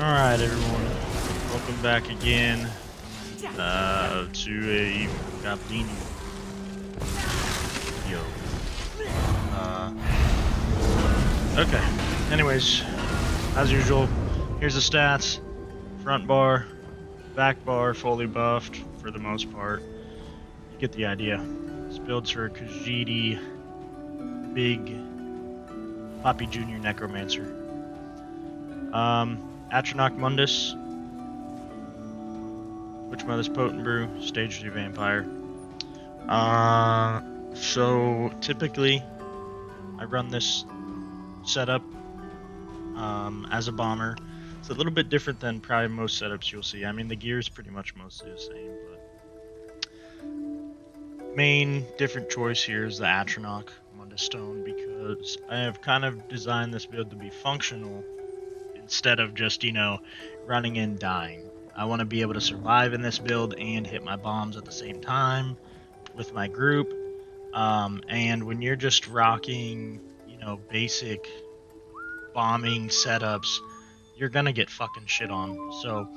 Alright everyone, welcome back again to a Goblini video. Okay, anyways, as usual, here's the stats. Front bar, back bar, fully buffed for the most part. You get the idea. This build's for Khajiit, big Poppy Jr. Necromancer. Atronach Mundus, Witch Mother's Potent Brew, Stage 3 Vampire. So typically I run this setup as a bomber. It's a little bit different than probably most setups you'll see. I mean, the gear is pretty much mostly the same, but main different choice here is the Atronach Mundus Stone, because I have kind of designed this build to be functional instead of just, you know, running and dying. I want to be able to survive in this build and hit my bombs at the same time with my group. And when you're just rocking, you know, basic bombing setups, you're gonna get fucking shit on. So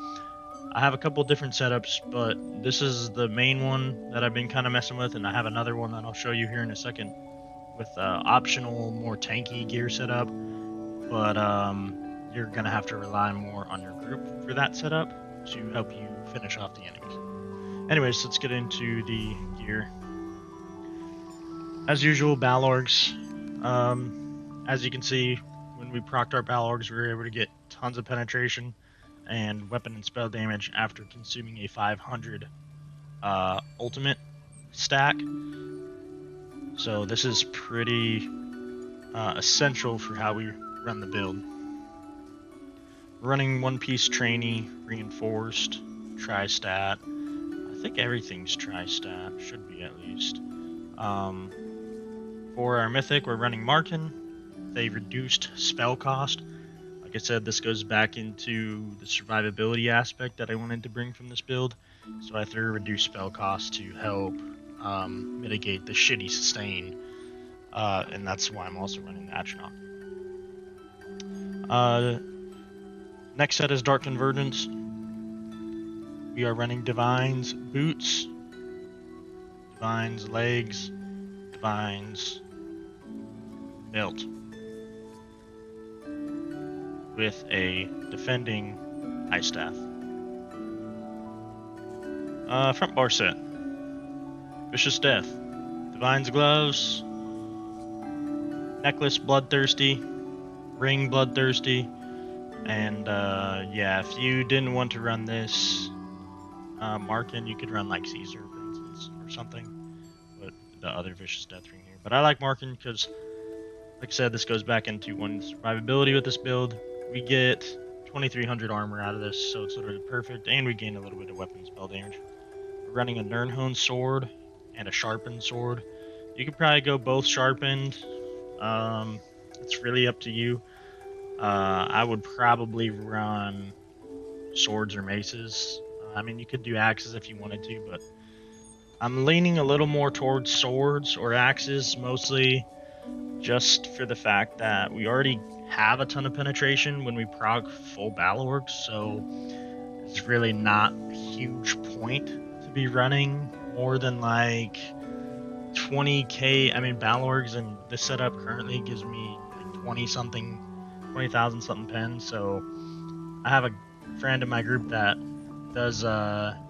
I have a couple different setups, but this is the main one that I've been kind of messing with, and I have another one that I'll show you here in a second with optional, more tanky gear setup. But you're gonna have to rely more on your group for that setup to help you finish off the enemies. Anyways, let's get into the gear. As usual, Balorgs. As you can see, when we procced our Balorgs, we were able to get tons of penetration and weapon and spell damage after consuming a 500 ultimate stack. So this is pretty essential for how we run the build. We're running one piece trainee, reinforced, tri-stat. I think everything's tri-stat, should be at least. For our mythic, we're running Markin. They reduced spell cost. Like I said, this goes back into the survivability aspect that I wanted to bring from this build. So I threw a reduced spell cost to help mitigate the shitty sustain. And that's why I'm also running the Atronach. Next set is Dark Convergence. We are running Divine's Boots, Divine's Legs, Divine's Belt, with a defending Ice Staff. Front bar set. Vicious Death, Divine's Gloves, Necklace Bloodthirsty, Ring Bloodthirsty, and yeah, if you didn't want to run this Markin, you could run like Caesar, for instance, or something, but the other Vicious Death ring here. But I like Markin because, like I said, this goes back into one survivability with this build. We get 2300 armor out of this, so it's literally perfect, and we gain a little bit of weapon spell damage. We're running a Nirnhone sword and a sharpened sword. You could probably go both sharpened. It's really up to you. I would probably run swords or maces. I mean, you could do axes if you wanted to, but I'm leaning a little more towards swords or axes, mostly just for the fact that we already have a ton of penetration when we proc full Balorgs, so it's really not a huge point to be running more than like 20k. I mean, Balorgs and this setup currently gives me like 20,000 something pen. So I have a friend in my group that does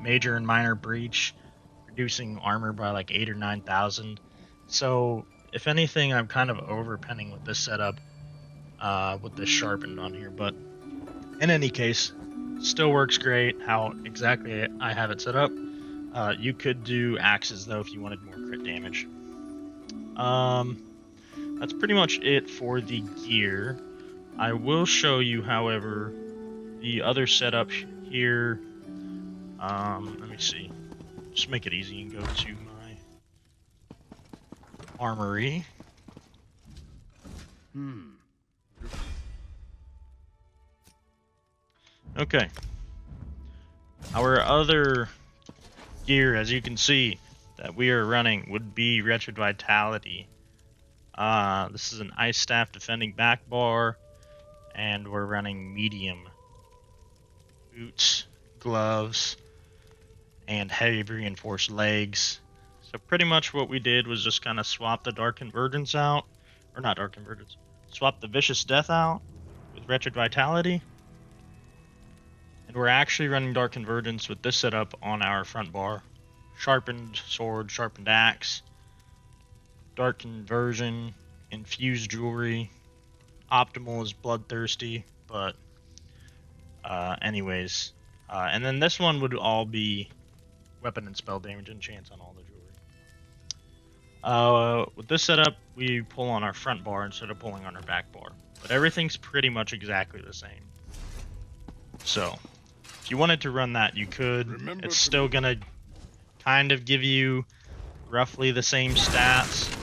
major and minor breach, reducing armor by like 8,000 or 9,000. So if anything, I'm kind of overpenning with this setup, with this sharpened on here. But in any case, still works great how exactly I have it set up. You could do axes though if you wanted more crit damage. That's pretty much it for the gear. I will show you, however, the other setup here. Let me see. Just make it easy and go to my armory. Okay. Our other gear, as you can see, that we are running would be Wretched Vitality. This is an Ice Staff defending back bar, and we're running medium boots, gloves, and heavy reinforced legs. So pretty much what we did was just kind of swap the Dark Convergence out, or not Dark Convergence, swap the Vicious Death out with Wretched Vitality. And we're actually running Dark Convergence with this setup on our front bar. Sharpened sword, sharpened axe, Dark Conversion, infused jewelry. Optimal is bloodthirsty, but anyways. And then this one would all be weapon and spell damage and chance on all the jewelry. With this setup, we pull on our front bar instead of pulling on our back bar. But everything's pretty much exactly the same. So, if you wanted to run that, you could. It's still gonna kind of give you roughly the same stats.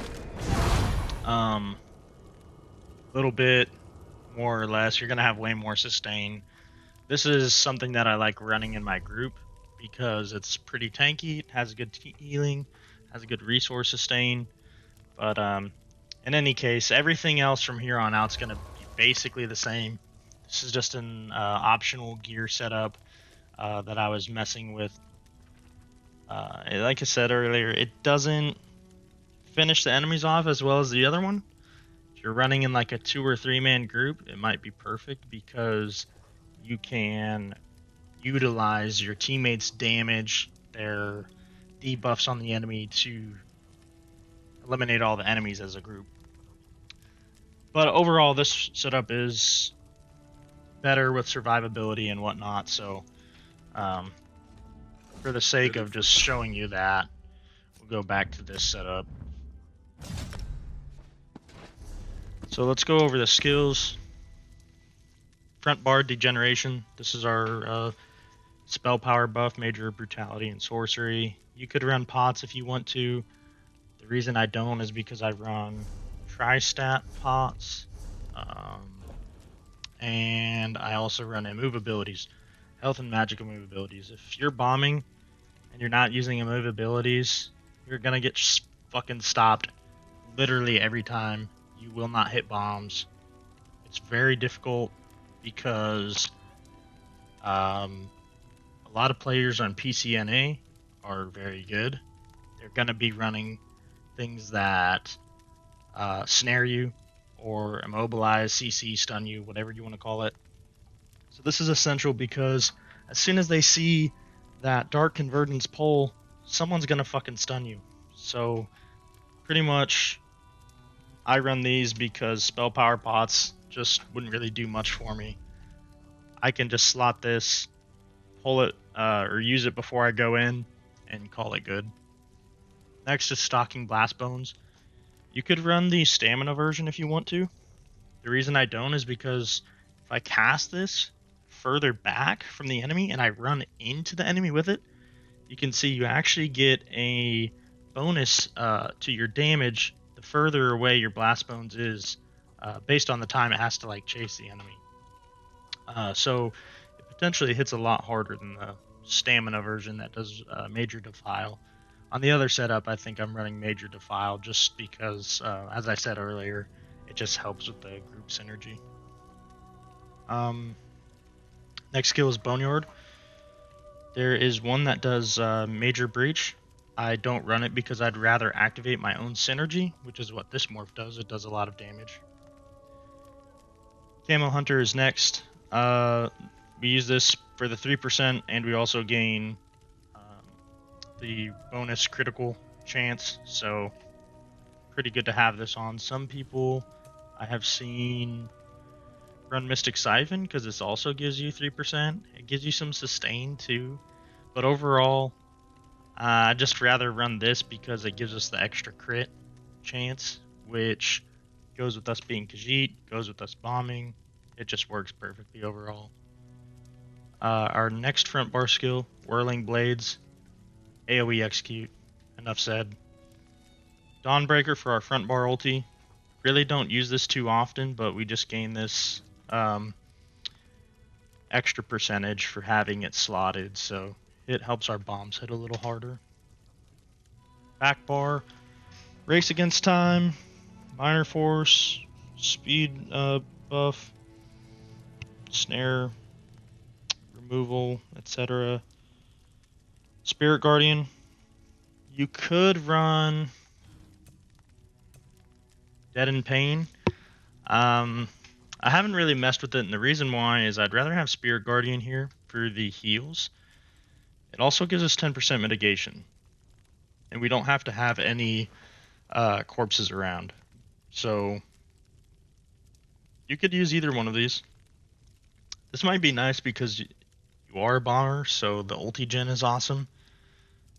Little bit more or less. You're gonna have way more sustain. This is something that I like running in my group because it's pretty tanky. It has good healing, has a good resource sustain. But in any case, everything else from here on out is gonna be basically the same. This is just an optional gear setup that I was messing with. Like I said earlier, it doesn't finish the enemies off as well as the other one. If you're running in like a 2 or 3 man group, it might be perfect because you can utilize your teammates' damage, their debuffs on the enemy to eliminate all the enemies as a group. But overall, this setup is better with survivability and whatnot, so for the sake of just showing you that, we'll go back to this setup. So let's go over the skills. Front bar degeneration. This is our spell power buff, major brutality, and sorcery. You could run pots if you want to. The reason I don't is because I run tri-stat pots. And I also run immovabilities, health and magic immovabilities. If you're bombing and you're not using immovabilities, you're gonna get fucking stopped literally every time. You will not hit bombs. It's very difficult because a lot of players on PCNA are very good. They're gonna be running things that snare you or immobilize, CC, stun you, whatever you want to call it. So this is essential because as soon as they see that Dark Convergence pull, someone's gonna fucking stun you. So pretty much I run these because spell power pots just wouldn't really do much for me. I can just slot this, pull it, or use it before I go in, and call it good. Next is Stalking Blast Bones. You could run the stamina version if you want to. The reason I don't is because if I cast this further back from the enemy and I run into the enemy with it, you can see you actually get a bonus to your damage the further away your blast bones is, based on the time it has to like chase the enemy. So it potentially hits a lot harder than the stamina version that does major defile. On the other setup, I think I'm running major defile just because, as I said earlier, it just helps with the group synergy. Next skill is Boneyard. There is one that does major breach. I don't run it because I'd rather activate my own synergy, which is what this morph does. It does a lot of damage. Camo Hunter is next. We use this for the 3%, and we also gain the bonus critical chance, so pretty good to have this on. Some people I have seen run Mystic Siphon because this also gives you 3%. It gives you some sustain too, but overall I'd just rather run this because it gives us the extra crit chance, which goes with us being Khajiit, goes with us bombing. It just works perfectly overall. Our next front bar skill, Whirling Blades. AoE execute. Enough said. Dawnbreaker for our front bar ulti. Really don't use this too often, but we just gain this extra percentage for having it slotted, so it helps our bombs hit a little harder. Back bar. Race Against Time. Minor Force. Speed buff. Snare. removal, etc. Spirit Guardian. You could run Dead in Pain. I haven't really messed with it, and the reason why is I'd rather have Spirit Guardian here for the heals. It also gives us 10% mitigation, and we don't have to have any corpses around. So you could use either one of these. This might be nice because you are a bomber, so the ulti gen is awesome.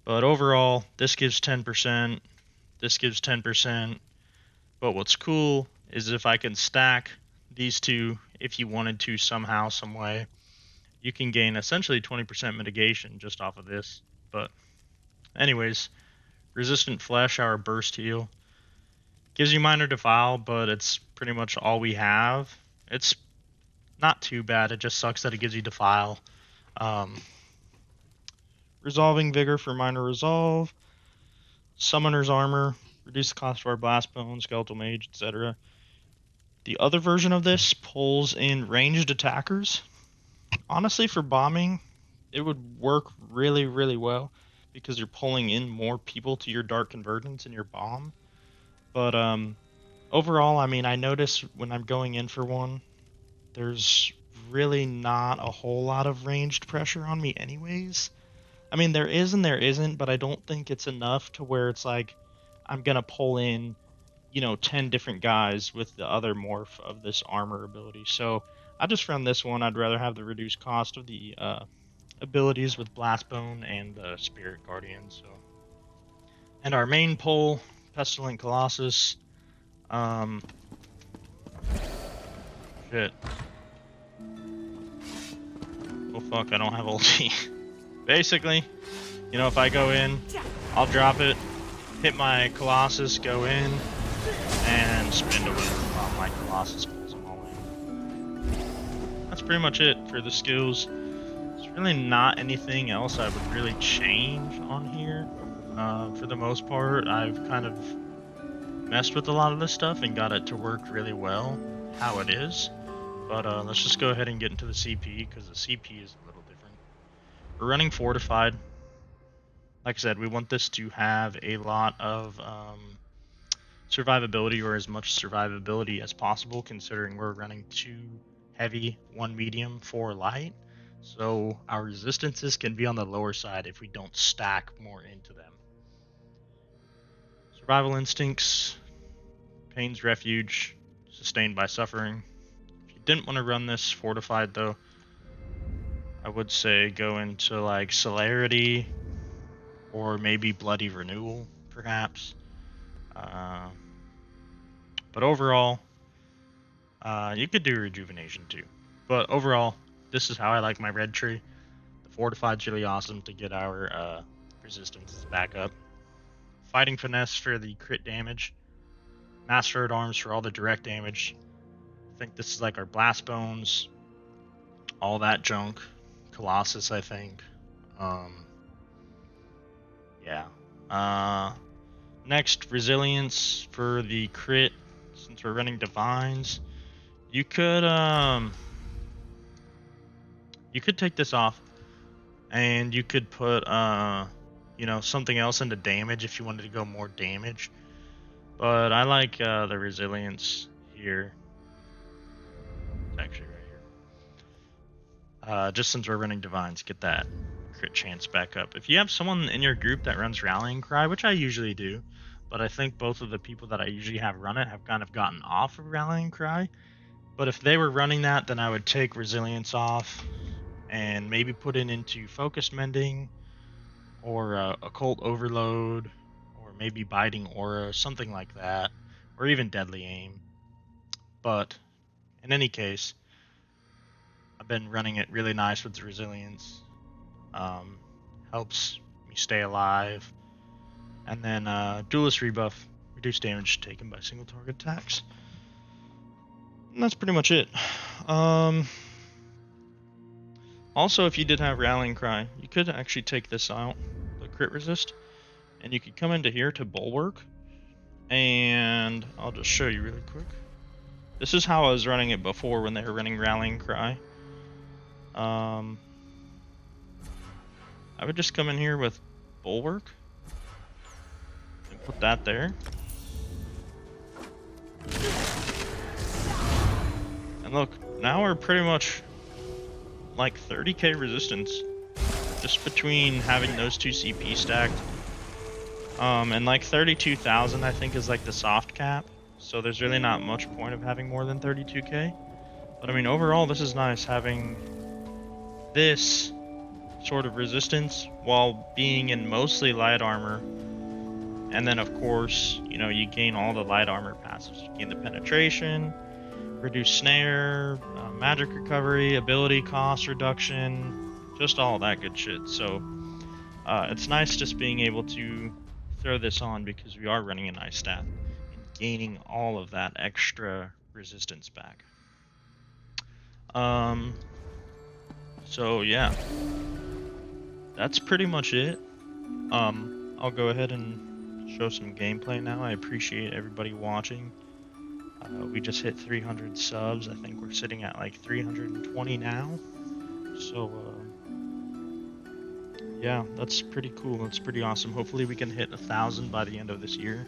But overall, this gives 10%, this gives 10%. But what's cool is if I can stack these two, if you wanted to somehow, some way, you can gain essentially 20% mitigation just off of this. But anyways, resistant flesh, our burst heal. Gives you minor defile, but it's pretty much all we have. It's not too bad, it just sucks that it gives you defile. Resolving vigor for minor resolve. Summoner's armor, reduce the cost of our blast bone, skeletal mage, etc. The other version of this pulls in ranged attackers. Honestly, for bombing, it would work really, really well because you're pulling in more people to your dark convergence in your bomb. But overall, I mean, I notice when I'm going in for one, there's really not a whole lot of ranged pressure on me anyways. I mean, there is and there isn't, but I don't think it's enough to where it's like I'm going to pull in, 10 different guys with the other morph of this armor ability. So I just found this one. I'd rather have the reduced cost of the abilities with Blastbone and the Spirit Guardian. So, and our main pull, Pestilent Colossus. Shit. Oh fuck, I don't have ulti. Basically, if I go in, I'll drop it, hit my Colossus, go in, and spin to win while my Colossus pulls them all in. That's pretty much it for the skills. There's really not anything else I would really change on here. For the most part, I've kind of messed with a lot of this stuff and got it to work really well how it is. But let's just go ahead and get into the CP, because the CP is a little different. We're running Fortified. Like I said, we want this to have a lot of survivability, or as much survivability as possible, considering we're running 2 heavy, 1 medium, 4 light. So our resistances can be on the lower side if we don't stack more into them. Survival instincts, Pain's Refuge, sustained by suffering. If you didn't want to run this Fortified though, I would say go into like Celerity, or maybe Bloody Renewal, perhaps. But overall, you could do Rejuvenation too. But overall, this is how I like my red tree. The Fortified's really awesome to get our resistances back up. Fighting Finesse for the crit damage. Master at Arms for all the direct damage. I think this is like our Blast Bones. All that junk. Colossus, I think. Yeah. Next, Resilience for the crit. Since we're running Divines, you could take this off, and you could put something else into damage if you wanted to go more damage. But I like the Resilience here. It's actually right here. Just since we're running Divines, get that crit chance back up. If you have someone in your group that runs Rallying Cry, which I usually do, but I think both of the people that I usually have run it have kind of gotten off of Rallying Cry. But if they were running that, then I would take Resilience off and maybe put it into Focused Mending, or Occult Overload, or maybe Biting Aura, something like that, or even Deadly Aim. But in any case, I've been running it really nice with the Resilience. Helps me stay alive. And then Duelist Rebuff, reduce damage taken by single target attacks. And that's pretty much it. Also, if you did have Rallying Cry, you could actually take this out, the crit resist, and you could come into here to Bulwark, and I'll just show you really quick. This is how I was running it before when they were running Rallying Cry. I would just come in here with Bulwark and put that there. And look, now we're pretty much like 30k resistance just between having those two CP stacked. And like 32,000 I think is like the soft cap. So there's really not much point of having more than 32k. But I mean, overall, this is nice having this sort of resistance while being in mostly light armor. And then, of course, you know, you gain all the light armor passives. You gain the penetration, reduce snare, magic recovery, ability cost reduction, just all that good shit. So it's nice just being able to throw this on because we are running a nice stat and gaining all of that extra resistance back. So yeah, that's pretty much it. I'll go ahead and show some gameplay now. I appreciate everybody watching. We just hit 300 subs. I think we're sitting at like 320 now. So yeah, that's pretty cool. That's pretty awesome. Hopefully we can hit 1,000 by the end of this year.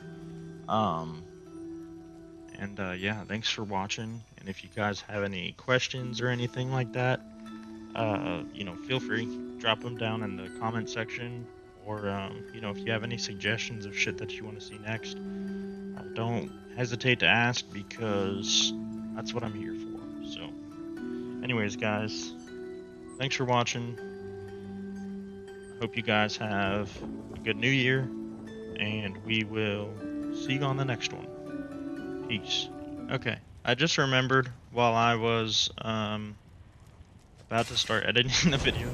Yeah, thanks for watching. And if you guys have any questions or anything like that, you know, feel free, drop them down in the comment section, or you know, if you have any suggestions of shit that you want to see next, don't hesitate to ask, because that's what I'm here for. So anyways, guys, thanks for watching. Hope you guys have a good new year, and we will see you on the next one. Peace. Okay, I just remembered while I was about to start editing the video,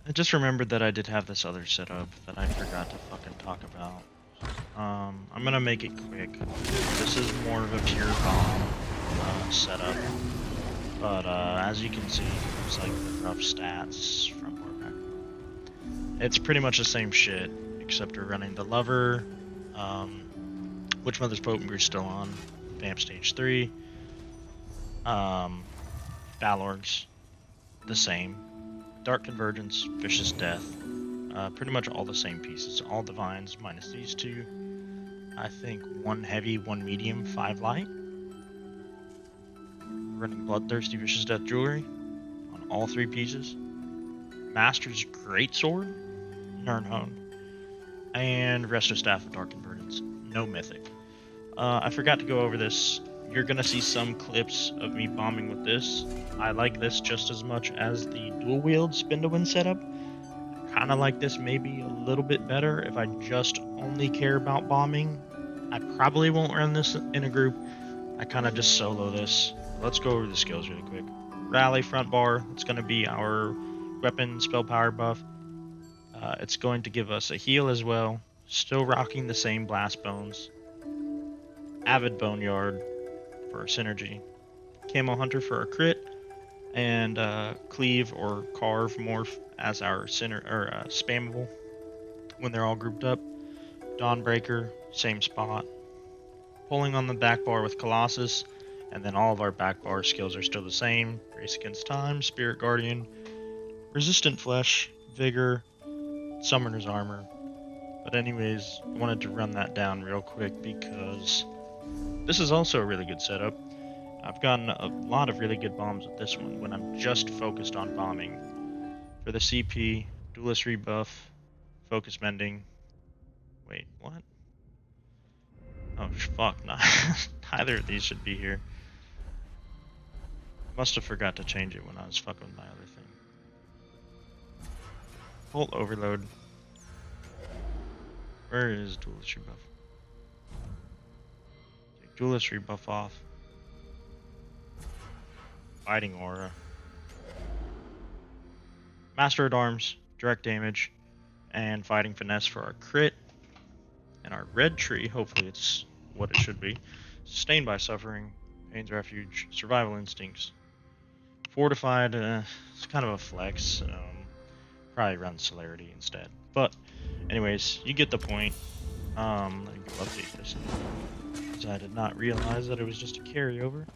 I just remembered that I did have this other setup that I forgot to fucking talk about. I'm gonna make it quick. This is more of a pure bomb setup, but as you can see, it's like the rough stats from Warpack. It's pretty much the same shit, except we're running the Lover, Witch Mother's Potent we're still on, Vamp Stage 3, Balorgs, the same, Dark Convergence, Vicious Death, pretty much all the same pieces, all Divines minus these two, I think 1 heavy, 1 medium, 5 light, running Bloodthirsty Vicious Death Jewelry on all 3 pieces, Master's Greatsword, Nirnhone, and Resto Staff of Dark Convergence, no mythic. I forgot to go over this. You're gonna see some clips of me bombing with this. I like this just as much as the dual wield spin to win setup. Kinda like this maybe a little bit better if I just only care about bombing. I probably won't run this in a group. I kinda just solo this. Let's go over the skills really quick. Rally front bar, it's gonna be our weapon spell power buff. It's going to give us a heal as well. Still rocking the same blast bones. Avid Boneyard for our synergy, Camo Hunter for our crit, and Cleave or Carve Morph as our spammable when they're all grouped up. Dawnbreaker, same spot. Pulling on the back bar with Colossus, and then all of our back bar skills are still the same. Race Against Time, Spirit Guardian, Resistant Flesh, Vigor, Summoner's Armor. But anyways, I wanted to run that down real quick because this is also a really good setup. I've gotten a lot of really good bombs with this one when I'm just focused on bombing. For the CP, Duelist Rebuff, Focus Mending. Wait, what? Oh, fuck, nah. Neither of these should be here. Must have forgot to change it when I was fucking with my other thing. Bolt Overload. Where is Duelist Rebuff? Take Duelist Rebuff off. Fighting Aura. Master at Arms, direct damage, and Fighting Finesse for our crit. And our red tree, hopefully it's what it should be. Sustained by Suffering, Pain's Refuge, Survival Instincts. Fortified, it's kind of a flex. Probably run Celerity instead. But, anyways, you get the point. Let me update this, because I did not realize that it was just a carryover.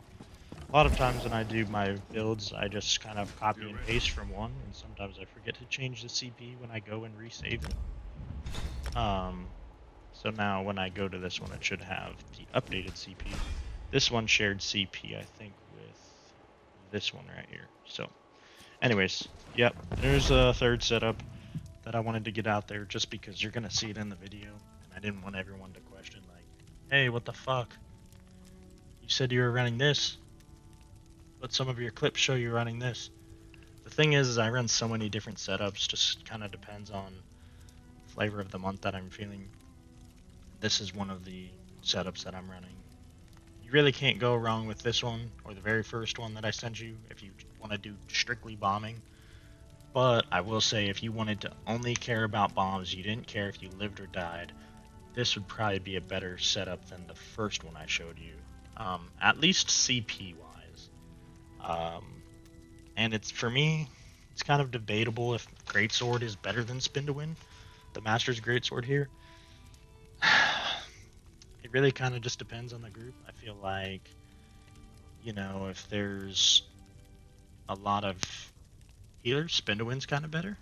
A lot of times when I do my builds, I just kind of copy and paste from one, and sometimes I forget to change the CP when I go and resave it. So now when I go to this one, it should have the updated CP. This one shared CP, I think, with this one right here. So, anyways, yep, there's a third setup that I wanted to get out there just because you're gonna see it in the video, and I didn't want everyone to question like, hey, what the fuck? You said you were running this, but some of your clips show you running this. The thing is I run so many different setups, just kind of depends on flavor of the month that I'm feeling. This is one of the setups that I'm running. You really can't go wrong with this one or the very first one that I sent you if you want to do strictly bombing. But I will say if you wanted to only care about bombs, you didn't care if you lived or died, this would probably be a better setup than the first one I showed you. At least CP wise. And it's, for me, it's kind of debatable if Greatsword is better than Spin to Win, the Master's Greatsword here. It really kind of just depends on the group. I feel like, you know, if there's a lot of healers, Spin to Win's kind of better.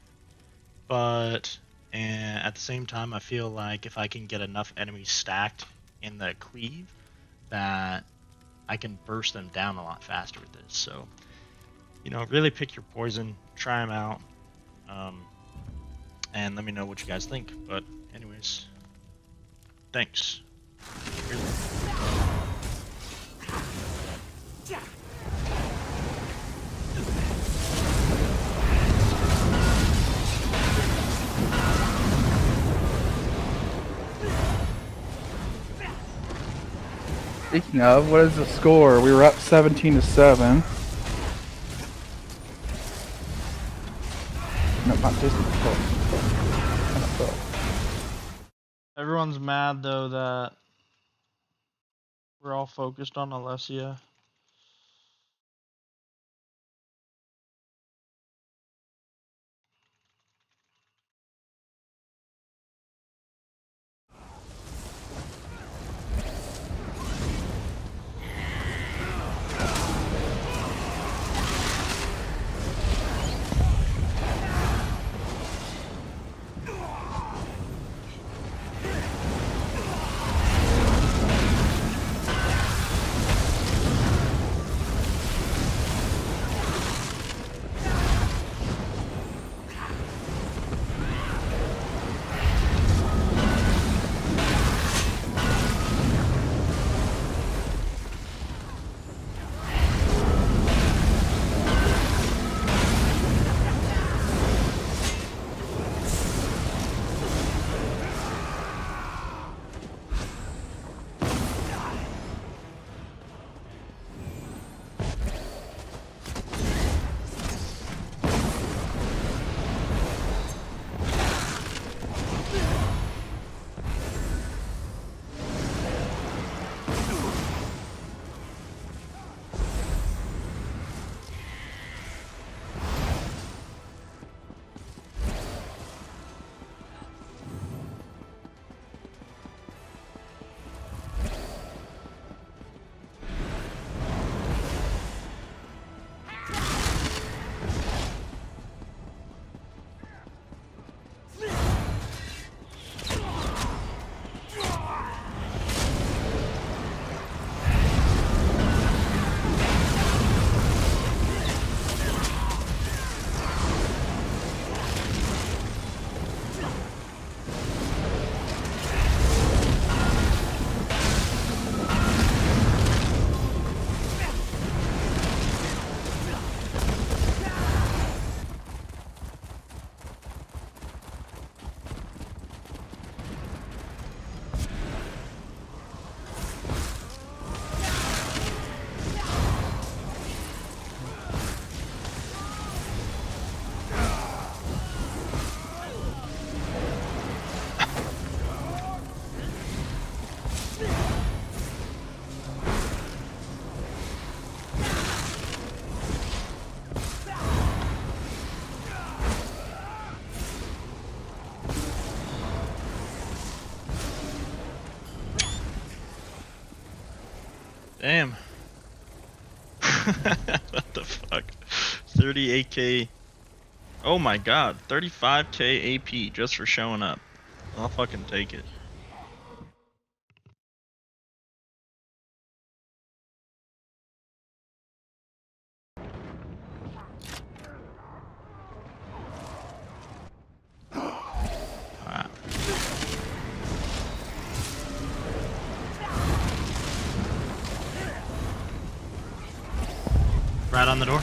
But at the same time, I feel like if I can get enough enemies stacked in the cleave, that I can burst them down a lot faster with this. So, you know, really pick your poison, try them out, and let me know what you guys think. But anyways, thanks. Speaking of, what is the score? We were up 17-7. No, not Disney. Everyone's mad though that we're all focused on Alessia. Damn. What the fuck? 38k. Oh my god, 35k AP just for showing up. I'll fucking take it. Wow. Right on the door.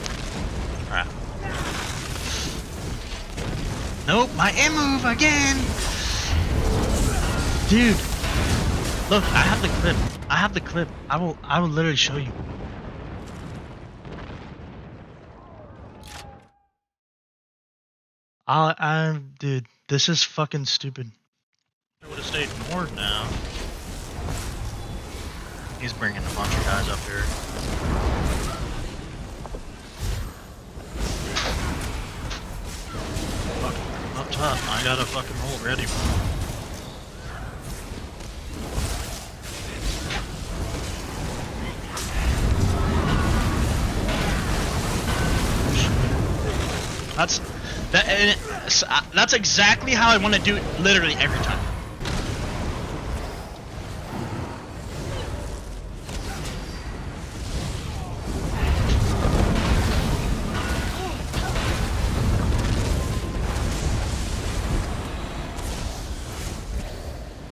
Alright. Nope, my move again! Dude! Look, I have the clip. I have the clip. I will literally show you. Dude, this is fucking stupid. I would have stayed more now. He's bringing a bunch of guys up here. Fuck, up top, I got a fucking hole ready for him. That's exactly how I want to do it literally every time.